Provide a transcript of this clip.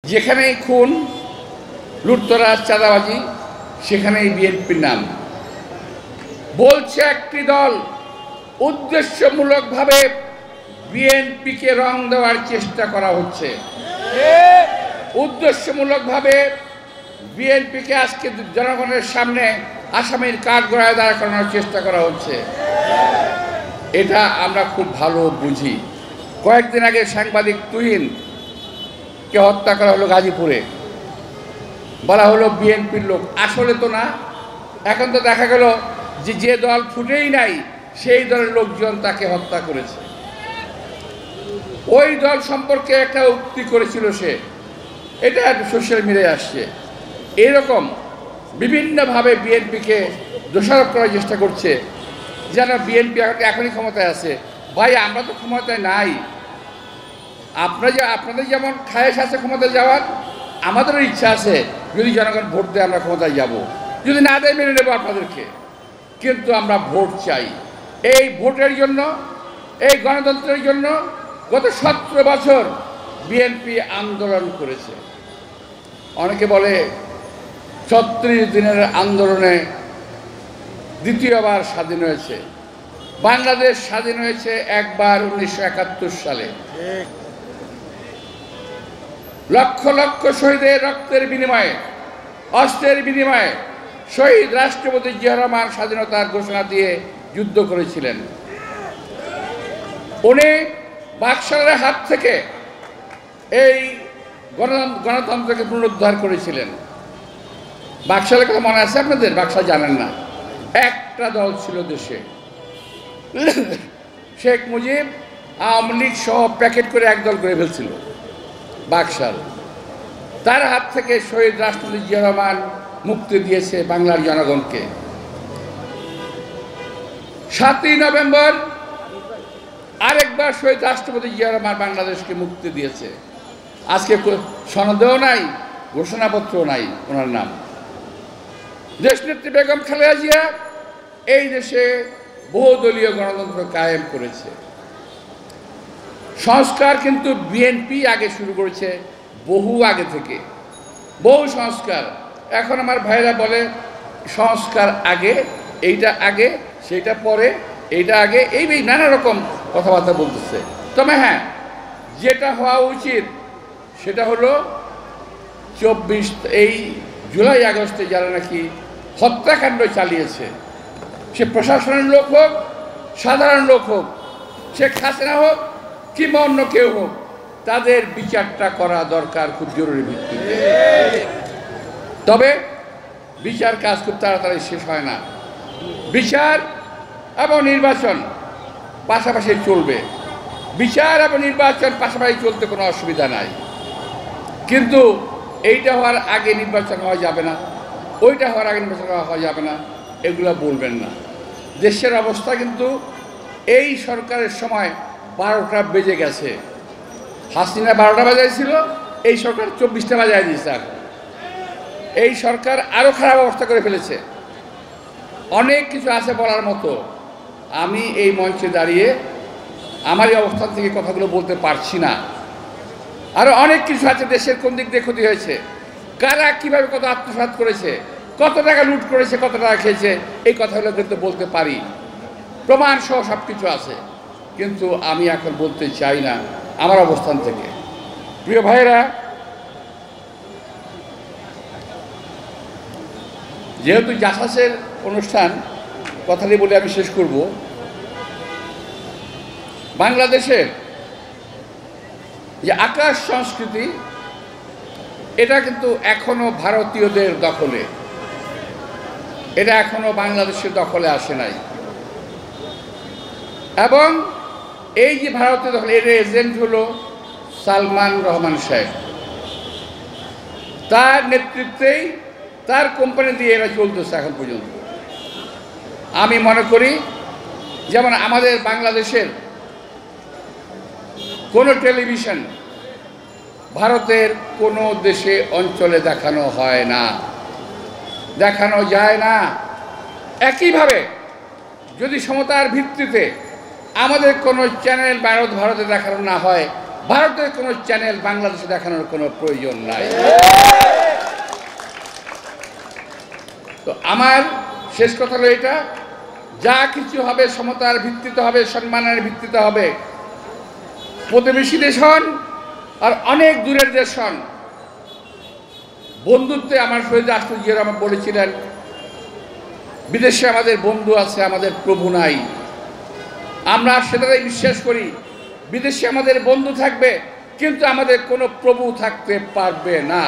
যেখানেই খুন, লুটতরাজ, চাঁদাবাজি, সেখানেই বিএনপির নাম। বলছে একটি দল উদ্দেশ্যমূলকভাবে বিএনপিকে রং দেওয়ার চেষ্টা করা হচ্ছে। উদ্দেশ্যমূলকভাবে বিএনপিকে আজকে জনগণের সামনে আসামির কাঠগড়ায় দাঁড় করানোর চেষ্টা করা হচ্ছে। এটা আমরা খুব ভালো বুঝি। কয়েকদিন আগে সাংবাদিক তুহিনকে হত্যা করা হলো গাজীপুরে, বলা হলো বিএনপির লোক। আসলে তো না। এখন তো দেখা গেল যে দল ফুটেই নাই সেই দলের লোকজন তাকে হত্যা করেছে। ওই দল সম্পর্কে একটা উক্তি করেছিল সে, এটা সোশ্যাল মিডিয়ায় আসছে। এরকম বিভিন্নভাবে বিএনপিকে দোষারোপ করার চেষ্টা করছে, যেন বিএনপি এখনই ক্ষমতায় আছে। ভাই, আমরা তো ক্ষমতায় নাই। আপনাদের যেমন খায়েশ আছে ক্ষমতায় যাওয়ার, আমাদেরও ইচ্ছা আছে যদি জনগণ ভোট দেয় আমরা ক্ষমতায় যাব, যদি না দেয় মেনে নেব আপনাদেরকে। কিন্তু আমরা ভোট চাই। এই ভোটের জন্য, এই গণতন্ত্রের জন্য গত 17 বছর বিএনপি আন্দোলন করেছে। অনেকে বলে 36 দিনের আন্দোলনে দ্বিতীয়বার স্বাধীন হয়েছে। বাংলাদেশ স্বাধীন হয়েছে একবার 1971 সালে। লক্ষ লক্ষ শহীদের রক্তের বিনিময়ে, অস্ত্রের বিনিময়ে শহীদ রাষ্ট্রপতি জিয়া রহমান স্বাধীনতার ঘোষণা দিয়ে যুদ্ধ করেছিলেন। উনি বাকশালের হাত থেকে এই গণতন্ত্রকে পুনরুদ্ধার করেছিলেন। বাকশালের কথা মনে আছে আপনাদের? বাকশাল জানেন না। একটা দল ছিল দেশে, শেখ মুজিব আওয়ামী লীগ সহ প্যাকেট করে একদল করে ফেলছিল বাকশাল। তার হাত থেকে শহীদ রাষ্ট্রপতি জিয়া রহমান মুক্তি দিয়েছে বাংলার জনগণকে। 7ই নভেম্বর আরেকবার শহীদ রাষ্ট্রপতি জিয়া রহমান বাংলাদেশকে মুক্তি দিয়েছে। আজকে সনদেও নাই, ঘোষণাপত্রও নাই ওনার নাম। দেশনেত্রী বেগম খালেদা জিয়া এই দেশে বহুদলীয় গণতন্ত্র কায়েম করেছে। সংস্কার কিন্তু বিএনপি আগে শুরু করেছে, বহু আগে থেকে, বহু সংস্কার। এখন আমার ভাইরা বলে সংস্কার আগে, এইটা আগে, সেইটা পরে, এইটা আগে, এই নানা রকম কথাবার্তা বলতেছে। তবে হ্যাঁ, যেটা হওয়া উচিত সেটা হলো এই জুলাই আগস্টে যারা নাকি হত্যাকাণ্ড চালিয়েছে, সে প্রশাসনের লোক হোক, সাধারণ লোক হোক, শেখ হাসিনা হোক কিংবা অন্য কেউ হোক, তাদের বিচারটা করা দরকার খুব জরুরি ভিত্তিতে। তবে বিচার কাজ খুব তাড়াতাড়ি শেষ হয় না। বিচার এবং নির্বাচন পাশাপাশি চলবে। বিচার এবং নির্বাচন পাশাপাশি চলতে কোনো অসুবিধা নাই। কিন্তু এইটা হওয়ার আগে নির্বাচন হওয়া যাবে না, ওইটা হওয়ার আগে নির্বাচন হওয়া যাবে না, এগুলো বলবেন না। দেশের অবস্থা কিন্তু এই সরকারের সময় 12টা বেজে গেছে। হাসিনা 12টা বাজাইছিল, এই সরকার 24টা বাজায় দিয়েছে। এই সরকার আরও খারাপ অবস্থা করে ফেলেছে। অনেক কিছু আছে বলার মতো। আমি এই মঞ্চে দাঁড়িয়ে আমার এই অবস্থান থেকে কথাগুলো বলতে পারছি না। আরও অনেক কিছু আছে, দেশের কোন দিক দিয়ে ক্ষতি হয়েছে, কারা কীভাবে কত আত্মসাৎ করেছে, কত টাকা লুট করেছে, কত টাকা খেয়েছে, এই কথাগুলো কিন্তু বলতে পারি, প্রমাণ সহ সব কিছু আছে। কিন্তু আমি এখন বলতে চাই না আমার অবস্থান থেকে। প্রিয় ভাইয়েরা, যেহেতু জাসাসের অনুষ্ঠান, কথাটি বলে আমি শেষ করব। বাংলাদেশের যে আকাশ সংস্কৃতি, এটা কিন্তু এখনো ভারতীয়দের দখলে, এটা এখনো বাংলাদেশের দখলে আসে নাই। এবং এই যে ভারতীয় দখল, এর এজেন্ট হলো সালমান রহমান সাহেব। তার নেতৃত্বেই, তার কোম্পানি দিয়ে এরা চলতেছে এখন পর্যন্ত। আমি মনে করি যেমন আমাদের বাংলাদেশের কোনো টেলিভিশন ভারতের কোনো দেশে অঞ্চলে দেখানো হয় না, দেখানো যায় না। একইভাবে যদি সমতার ভিত্তিতে আমাদের কোনো চ্যানেল ভারতে দেখানো না হয়, ভারতের কোনো চ্যানেল বাংলাদেশে দেখানোর কোনো প্রয়োজন নাই। তো আমার শেষ কথা হলো এটা, যা কিছু হবে সমতার ভিত্তিতে হবে, সম্মানের ভিত্তিতে হবে। প্রতিবেশী দেশ হন আর অনেক দূরের দেশ হন, বন্ধুত্বে আমার শহীদ রাষ্ট্রপতি জিয়া রহমান বলেছিলেন, বিদেশে আমাদের বন্ধু আছে, আমাদের প্রভু নাই। আমরা সেটাই বিশ্বাস করি, বিদেশে আমাদের বন্ধু থাকবে কিন্তু আমাদের কোনো প্রভু থাকতে পারবে না।